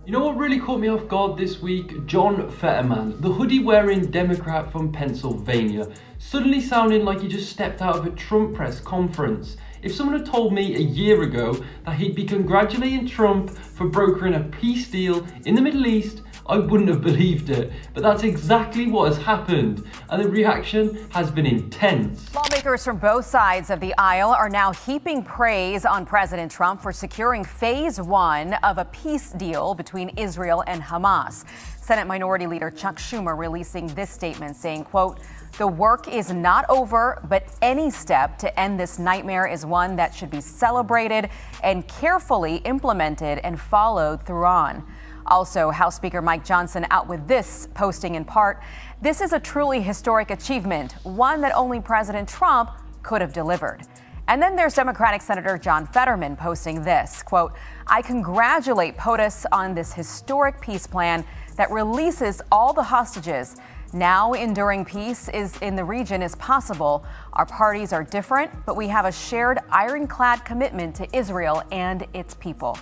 You know what really caught me off guard this week? John Fetterman, the hoodie-wearing Democrat from Pennsylvania, suddenly sounding like he just stepped out of a Trump press conference. If someone had told me a year ago that he'd be congratulating Trump for brokering a peace deal in the Middle East, I wouldn't have believed it. But that's exactly what has happened, and the reaction has been intense. Lawmakers from both sides of the aisle are now heaping praise on President Trump for securing phase one of a peace deal between Israel and Hamas. Senate Minority Leader Chuck Schumer releasing this statement saying, quote, "The work is not over, but any step to end this nightmare is one that should be celebrated and carefully implemented and followed through on." Also, House Speaker Mike Johnson out with this, posting in part, "This is a truly historic achievement, one that only President Trump could have delivered." And then there's Democratic Senator John Fetterman posting this, quote, "I congratulate POTUS on this historic peace plan that releases all the hostages. Now enduring peace in the region is possible. Our parties are different, but we have a shared ironclad commitment to Israel and its people."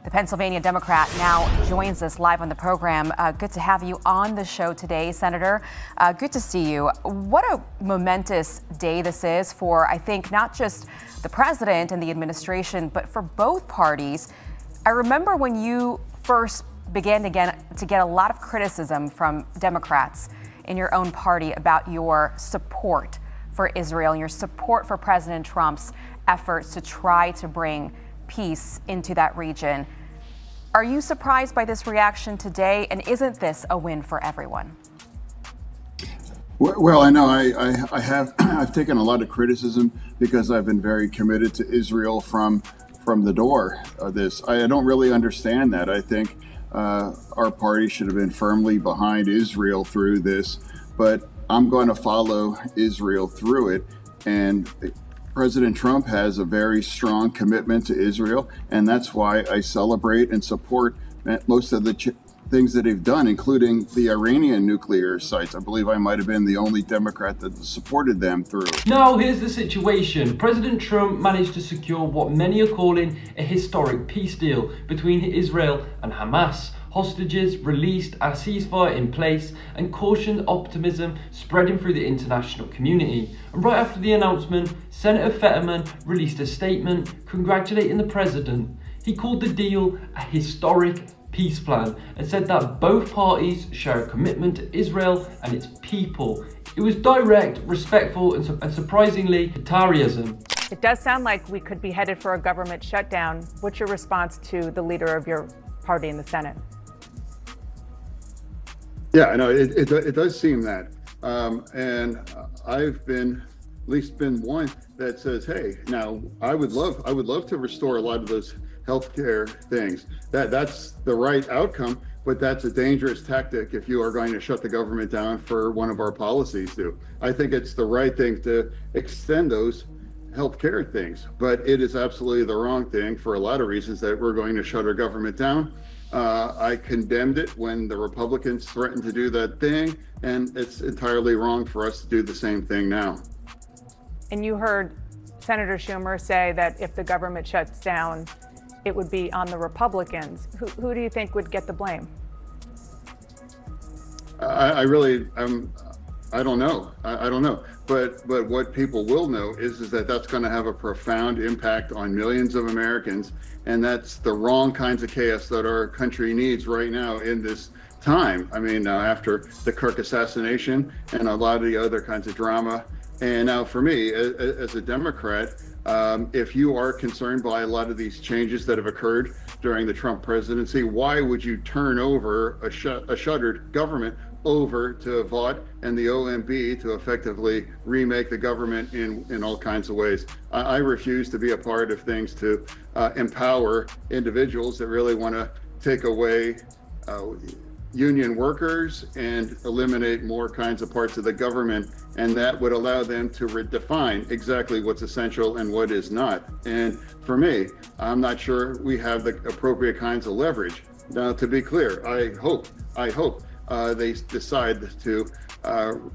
The Pennsylvania Democrat now joins us live on the program. Good to have you on the show today, Senator. Good to see you. What a momentous day this is for, I think, not just the president and the administration, but for both parties. I remember when you first began to get a lot of criticism from Democrats in your own party about your support for Israel and your support for President Trump's efforts to try to bring peace into that region. Are you surprised by this reaction today? And isn't this a win for everyone? Well, I know I've taken a lot of criticism because I've been very committed to Israel from the door of this. I don't really understand that. I think our party should have been firmly behind Israel through this, but I'm going to follow Israel through it. And President Trump has a very strong commitment to Israel, and that's why I celebrate and support most of the things that they've done, including the Iranian nuclear sites. I believe I might have been the only Democrat that supported them through. Now, here's the situation. President Trump managed to secure what many are calling a historic peace deal between Israel and Hamas. Hostages released, a ceasefire in place, and cautioned optimism spreading through the international community. And right after the announcement, Senator Fetterman released a statement congratulating the president. He called the deal a historic peace plan and said that both parties share a commitment to Israel and its people. It was direct, respectful, and surprisingly Qatarism. It does sound like we could be headed for a government shutdown. What's your response to the leader of your party in the Senate? Yeah, I know it does seem that, and I've been at least been one that says, hey, now I would love to restore a lot of those healthcare things. That's the right outcome, but that's a dangerous tactic if you are going to shut the government down for one of our policies to. I think it's the right thing to extend those healthcare things, but it is absolutely the wrong thing for a lot of reasons that we're going to shut our government down. I condemned it when the Republicans threatened to do that thing, and it's entirely wrong for us to do the same thing now. And you heard Senator Schumer say that if the government shuts down, it would be on the Republicans. Who do you think would get the blame? I don't know. I don't know. But what people will know is that that's going to have a profound impact on millions of Americans, and that's the wrong kinds of chaos that our country needs right now in this time. I mean, after the Kirk assassination and a lot of the other kinds of drama. And now for me, as a Democrat, if you are concerned by a lot of these changes that have occurred during the Trump presidency, why would you turn over a shuttered government over to Vought and the OMB to effectively remake the government in all kinds of ways? I refuse to be a part of things to empower individuals that really want to take away union workers and eliminate more kinds of parts of the government, and that would allow them to redefine exactly what's essential and what is not. And for me, I'm not sure we have the appropriate kinds of leverage. Now, to be clear, I hope they decide to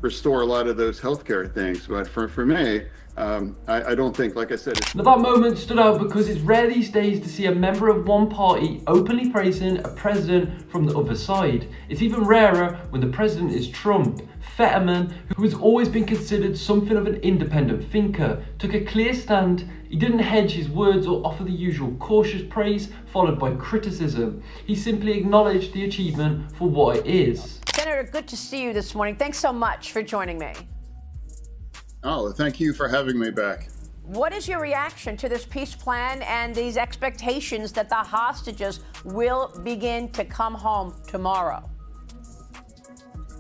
restore a lot of those healthcare things. But for me, I don't think, like I said, Now that moment stood out because it's rare these days to see a member of one party openly praising a president from the other side. It's even rarer when the president is Trump. Fetterman, who has always been considered something of an independent thinker, took a clear stand. He didn't hedge his words or offer the usual cautious praise followed by criticism. He simply acknowledged the achievement for what it is. Senator, good to see you this morning. Thanks so much for joining me. Oh, thank you for having me back. What is your reaction to this peace plan and these expectations that the hostages will begin to come home tomorrow?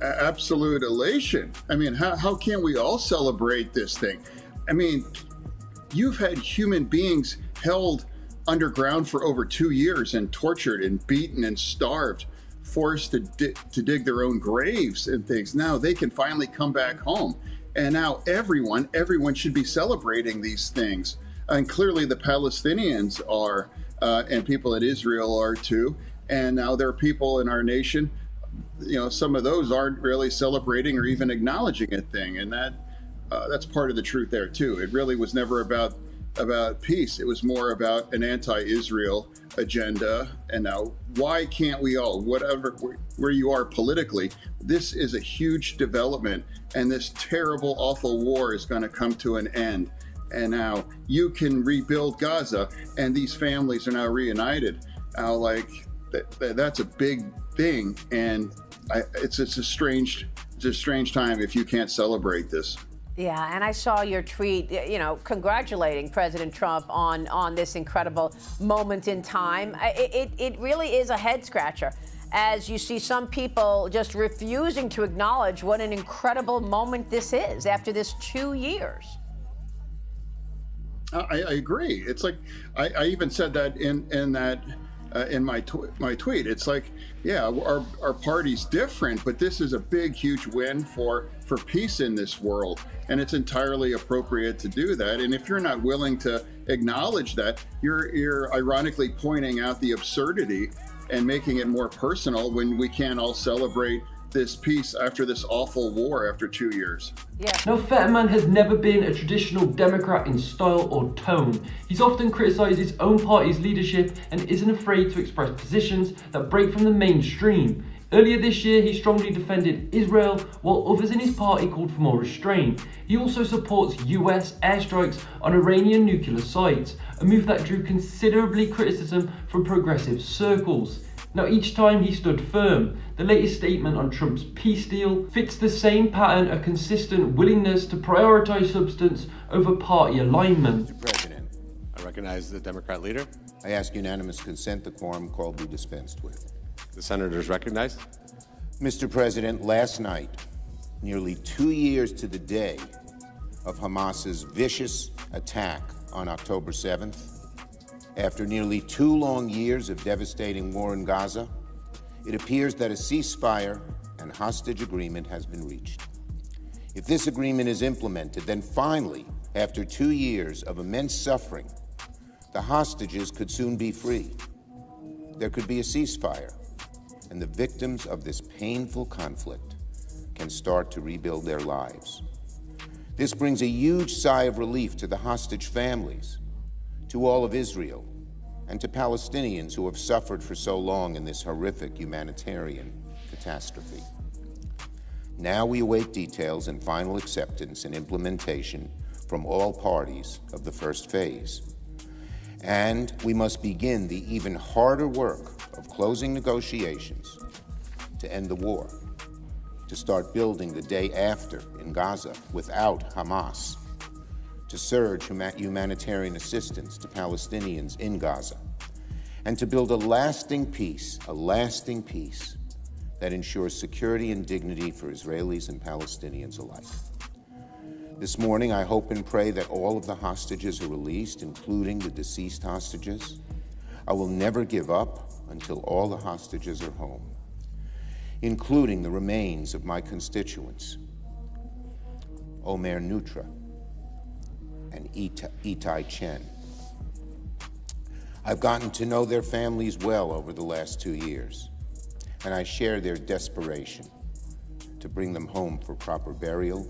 Absolute elation. I mean, how can we all celebrate this thing? I mean, you've had human beings held underground for over 2 years and tortured and beaten and starved, forced to dig their own graves and things. Now they can finally come back home. And now everyone should be celebrating these things. And clearly the Palestinians are, and people in Israel are too. And now there are people in our nation, some of those aren't really celebrating or even acknowledging a thing. And that's part of the truth there too. It really was never about peace. It was more about an anti-Israel agenda. And now why can't we all, where you are politically, this is a huge development, and this terrible, awful war is going to come to an end. And now you can rebuild Gaza, and these families are now reunited. Now, that's a big thing, and it's a strange time if you can't celebrate this. Yeah, and I saw your tweet, congratulating President Trump on this incredible moment in time. It really is a head scratcher, as you see some people just refusing to acknowledge what an incredible moment this is after this 2 years. I agree. It's like I even said that in my tweet. It's like, yeah, our party's different, but this is a big, huge win for peace in this world, and it's entirely appropriate to do that. And if you're not willing to acknowledge that, you're ironically pointing out the absurdity and making it more personal when we can't all celebrate this peace after this awful war after 2 years. Yeah. Now, Fetterman has never been a traditional Democrat in style or tone. He's often criticised his own party's leadership and isn't afraid to express positions that break from the mainstream. Earlier this year, he strongly defended Israel, while others in his party called for more restraint. He also supports US airstrikes on Iranian nuclear sites, a move that drew considerably criticism from progressive circles. Now, each time he stood firm. The latest statement on Trump's peace deal fits the same pattern of consistent willingness to prioritize substance over party alignment. Mr. President, I recognize the Democrat leader. I ask unanimous consent the quorum call be dispensed with. The senator is recognized. Mr. President, last night, nearly 2 years to the day of Hamas's vicious attack on October 7th, after nearly 2 long years of devastating war in Gaza, it appears that a ceasefire and hostage agreement has been reached. If this agreement is implemented, then finally, after 2 years of immense suffering, the hostages could soon be free. There could be a ceasefire, and the victims of this painful conflict can start to rebuild their lives. This brings a huge sigh of relief to the hostage families, to all of Israel, and to Palestinians who have suffered for so long in this horrific humanitarian catastrophe. Now we await details and final acceptance and implementation from all parties of the first phase. And we must begin the even harder work of closing negotiations to end the war, to start building the day after in Gaza without Hamas, to surge humanitarian assistance to Palestinians in Gaza, and to build a lasting peace that ensures security and dignity for Israelis and Palestinians alike. This morning, I hope and pray that all of the hostages are released, including the deceased hostages. I will never give up until all the hostages are home, including the remains of my constituents, Omer Nutra and Itai Chen. I've gotten to know their families well over the last 2 years, and I share their desperation to bring them home for proper burial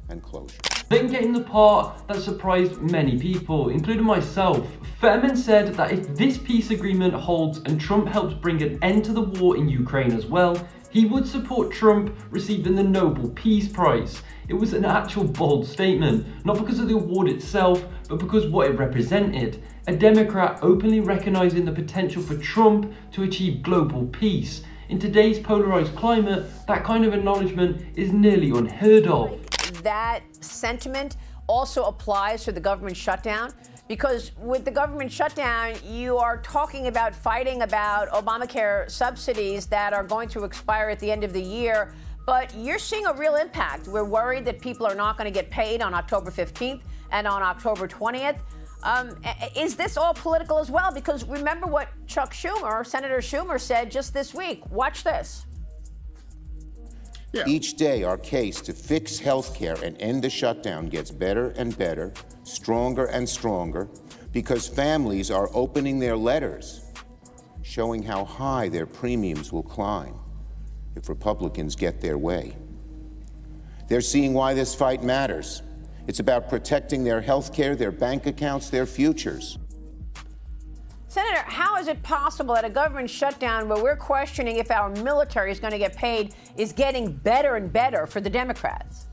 and closure. Then getting the part that surprised many people, including myself. Fetterman said that if this peace agreement holds and Trump helps bring an end to the war in Ukraine as well, he would support Trump receiving the Nobel Peace Prize. It was an actual bold statement, not because of the award itself, but because what it represented. A Democrat openly recognizing the potential for Trump to achieve global peace. In today's polarized climate, that kind of acknowledgement is nearly unheard of. That sentiment also applies to the government shutdown, because with the government shutdown, you are talking about fighting about Obamacare subsidies that are going to expire at the end of the year, but you're seeing a real impact. We're worried that people are not going to get paid on October 15th and on October 20th. Is this all political as well? Because remember what Senator Schumer said just this week. Watch this. Yeah. Each day, our case to fix health care and end the shutdown gets better and better, stronger and stronger, because families are opening their letters, showing how high their premiums will climb if Republicans get their way. They're seeing why this fight matters. It's about protecting their health care, their bank accounts, their futures. Senator, how is it possible that a government shutdown where we're questioning if our military is going to get paid is getting better and better for the Democrats?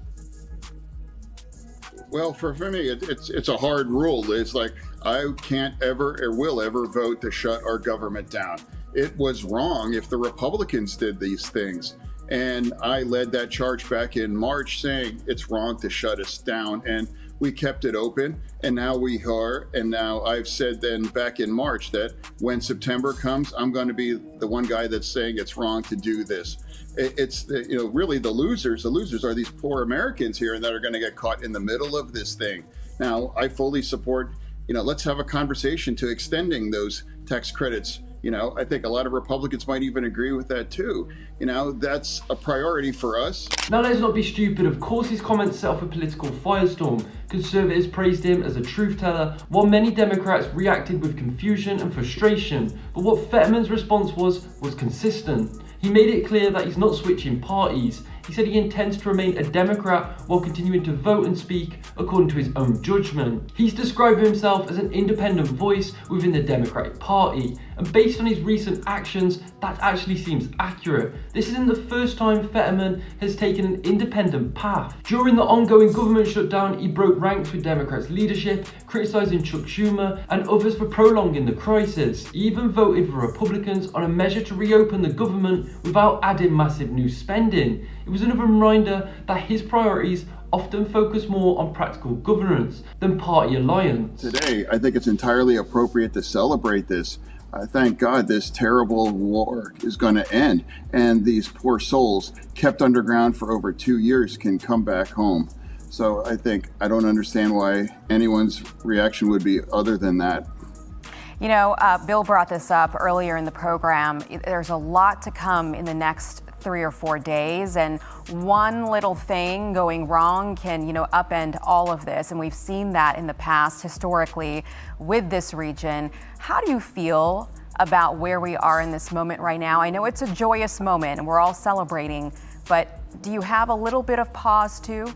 Well, for me, it's a hard rule. It's like I can't ever or will ever vote to shut our government down. It was wrong if the Republicans did these things. And I led that charge back in March saying it's wrong to shut us down. And we kept it open, and now we are. And now I've said then back in March that when September comes, I'm going to be the one guy that's saying it's wrong to do this. It's really the losers. The losers are these poor Americans here and that are going to get caught in the middle of this thing. Now, I fully support, let's have a conversation to extending those tax credits. I think a lot of Republicans might even agree with that too. That's a priority for us. Now let's not be stupid. Of course his comments set off a political firestorm. Conservatives praised him as a truth teller, while many Democrats reacted with confusion and frustration. But what Fetterman's response was consistent. He made it clear that he's not switching parties. He said he intends to remain a Democrat while continuing to vote and speak according to his own judgment. He's described himself as an independent voice within the Democratic Party, and based on his recent actions, that actually seems accurate. This isn't the first time Fetterman has taken an independent path. During the ongoing government shutdown, he broke ranks with Democrats' leadership, criticizing Chuck Schumer and others for prolonging the crisis. He even voted for Republicans on a measure to reopen the government without adding massive new spending. It was another reminder that his priorities often focus more on practical governance than party alliance. Today, I think it's entirely appropriate to celebrate this. Thank God this terrible war is going to end, and these poor souls kept underground for over 2 years can come back home. So I don't understand why anyone's reaction would be other than that. Bill brought this up earlier in the program. There's a lot to come in the next 3 or 4 days, and one little thing going wrong can, upend all of this. And we've seen that in the past historically with this region. How do you feel about where we are in this moment right now? I know it's a joyous moment and we're all celebrating, but do you have a little bit of pause too?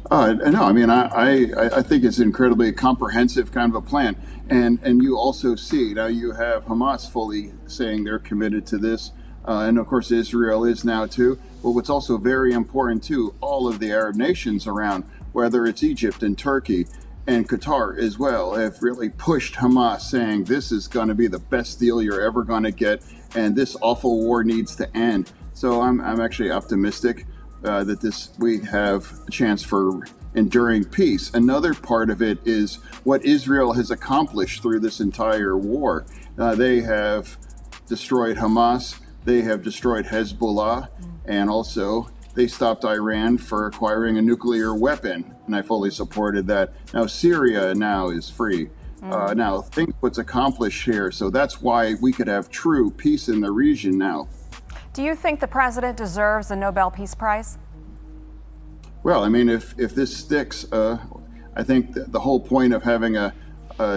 No, I think it's incredibly comprehensive kind of a plan. And you also see, now you have Hamas fully saying they're committed to this. And of course, Israel is now too. But what's also very important too, all of the Arab nations around, whether it's Egypt and Turkey and Qatar as well, have really pushed Hamas saying this is going to be the best deal you're ever going to get. And this awful war needs to end. So I'm actually optimistic that we have a chance for enduring peace. Another part of it is what Israel has accomplished through this entire war. They have destroyed Hamas. They have destroyed Hezbollah, and also they stopped Iran for acquiring a nuclear weapon, and I fully supported that. Now Syria now is free. Now think what's accomplished here, so that's why we could have true peace in the region now. Do you think the president deserves a Nobel Peace Prize? Well, if this sticks, I think the whole point of having a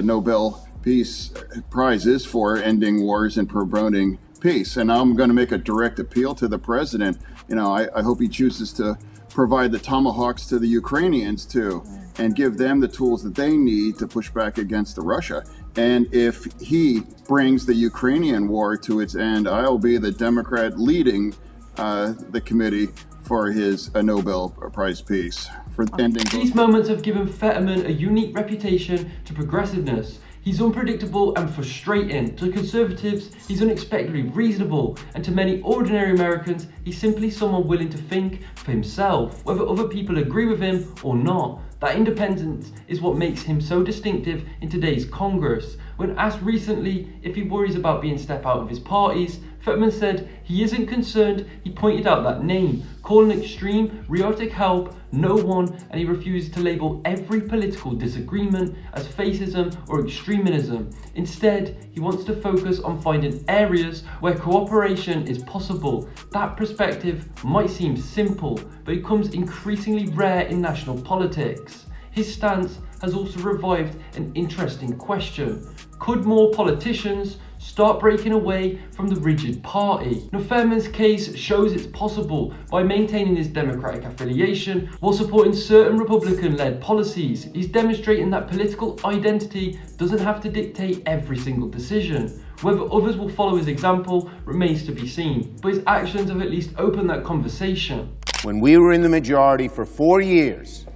Nobel Peace Prize is for ending wars and promoting peace. And I'm going to make a direct appeal to the president. I hope he chooses to provide the tomahawks to the Ukrainians too, and give them the tools that they need to push back against Russia. And if he brings the Ukrainian war to its end, I'll be the Democrat leading the committee for his Nobel Prize Peace for ending. These moments have given Fetterman a unique reputation to progressiveness. He's unpredictable and frustrating. To conservatives, he's unexpectedly reasonable, and to many ordinary Americans, he's simply someone willing to think for himself, whether other people agree with him or not. That independence is what makes him so distinctive in today's Congress. When asked recently if he worries about being stepped out of his parties, Fetterman said he isn't concerned. He pointed out that name, calling extreme rhetoric help no one, and he refuses to label every political disagreement as fascism or extremism. Instead, he wants to focus on finding areas where cooperation is possible. That perspective might seem simple, but it becomes increasingly rare in national politics. His stance has also revived an interesting question. Could more politicians start breaking away from the rigid party? Now, Fetterman's case shows it's possible by maintaining his Democratic affiliation while supporting certain Republican-led policies. He's demonstrating that political identity doesn't have to dictate every single decision. Whether others will follow his example remains to be seen, but his actions have at least opened that conversation. When we were in the majority for 4 years,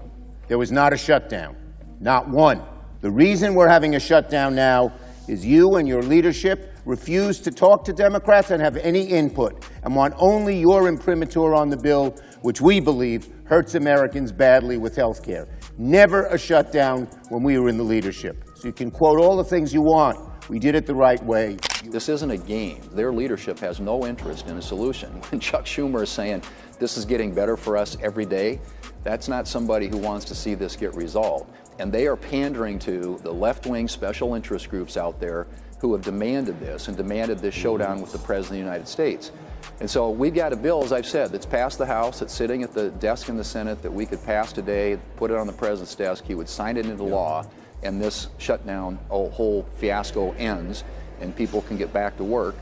there was not a shutdown, not one. The reason we're having a shutdown now is you and your leadership refuse to talk to Democrats and have any input and want only your imprimatur on the bill, which we believe hurts Americans badly with health care. Never a shutdown when we were in the leadership. So you can quote all the things you want. We did it the right way. This isn't a game. Their leadership has no interest in a solution. When Chuck Schumer is saying this is getting better for us every day, that's not somebody who wants to see this get resolved. And they are pandering to the left-wing special interest groups out there who have demanded this and demanded this showdown with the President of the United States. And so we've got a bill, as I've said, that's passed the House, that's sitting at the desk in the Senate that we could pass today, put it on the President's desk, he would sign it into law, and this shutdown whole fiasco ends, and people can get back to work,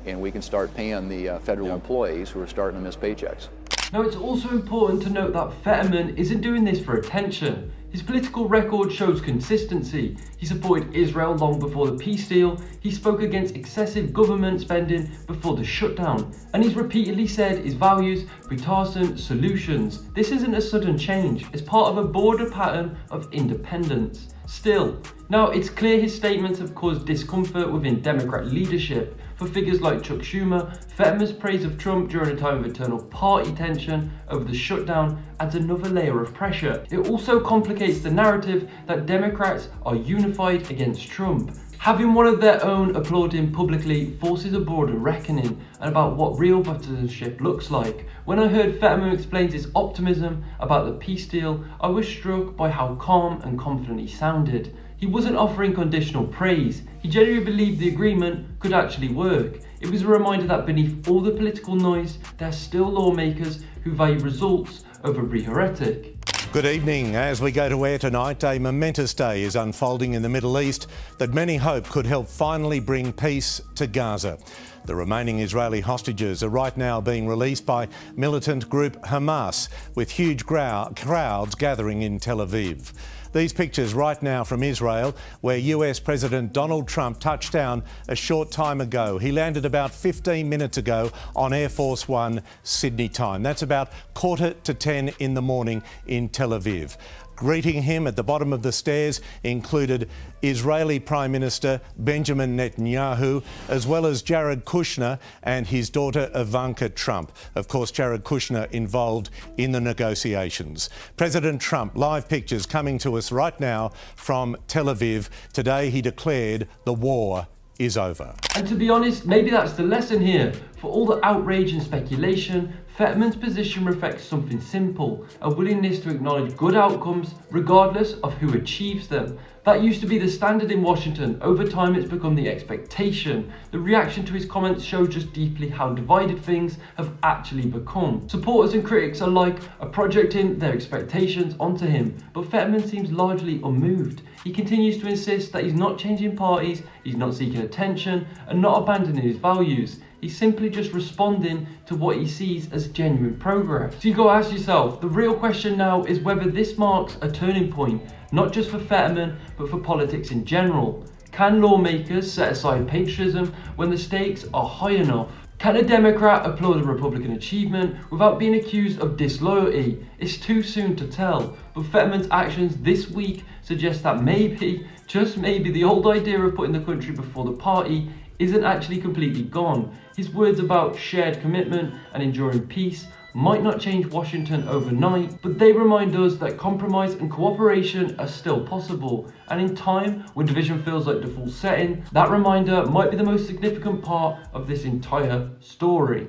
and we can start paying the federal employees who are starting to miss paychecks. Now, it's also important to note that Fetterman isn't doing this for attention. His political record shows consistency. He supported Israel long before the peace deal, he spoke against excessive government spending before the shutdown, and he's repeatedly said his values bipartisan solutions. This isn't a sudden change, it's part of a broader pattern of independence. Still, now it's clear his statements have caused discomfort within Democrat leadership. For figures like Chuck Schumer, Fetterman's praise of Trump during a time of internal party tension over the shutdown adds another layer of pressure. It also complicates the narrative that Democrats are unified against Trump. Having one of their own applaud him publicly forces a broader reckoning about what real partisanship looks like. When I heard Fetterman explain his optimism about the peace deal, I was struck by how calm and confident he sounded. He wasn't offering conditional praise. He genuinely believed the agreement could actually work. It was a reminder that beneath all the political noise, there are still lawmakers who value results over rhetoric. Good evening. As we go to air tonight, a momentous day is unfolding in the Middle East that many hope could help finally bring peace to Gaza. The remaining Israeli hostages are right now being released by militant group Hamas, with huge crowds gathering in Tel Aviv. These pictures right now from Israel, where US President Donald Trump touched down a short time ago. He landed about 15 minutes ago on Air Force One, Sydney time. That's about 9:45 in the morning in Tel Aviv. Greeting him at the bottom of the stairs included Israeli Prime Minister Benjamin Netanyahu, as well as Jared Kushner and his daughter Ivanka Trump. Of course, Jared Kushner involved in the negotiations. President Trump, live pictures coming to us right now from Tel Aviv. Today he declared the war is over. And to be honest, maybe that's the lesson here. For all the outrage and speculation, Fetterman's position reflects something simple, a willingness to acknowledge good outcomes regardless of who achieves them. That used to be the standard in Washington. Over time, it's become the expectation. The reaction to his comments shows just deeply how divided things have actually become. Supporters and critics alike are projecting their expectations onto him, but Fetterman seems largely unmoved. He continues to insist that he's not changing parties, he's not seeking attention, and not abandoning his values. He's simply just responding to what he sees as genuine progress. So you gotta ask yourself, the real question now is whether this marks a turning point, not just for Fetterman, but for politics in general. Can lawmakers set aside patriotism when the stakes are high enough? Can a Democrat applaud a Republican achievement without being accused of disloyalty? It's too soon to tell, but Fetterman's actions this week suggest that maybe, just maybe, the old idea of putting the country before the party isn't actually completely gone. His words about shared commitment and enduring peace might not change Washington overnight, but they remind us that compromise and cooperation are still possible. And in time, when division feels like default setting, that reminder might be the most significant part of this entire story.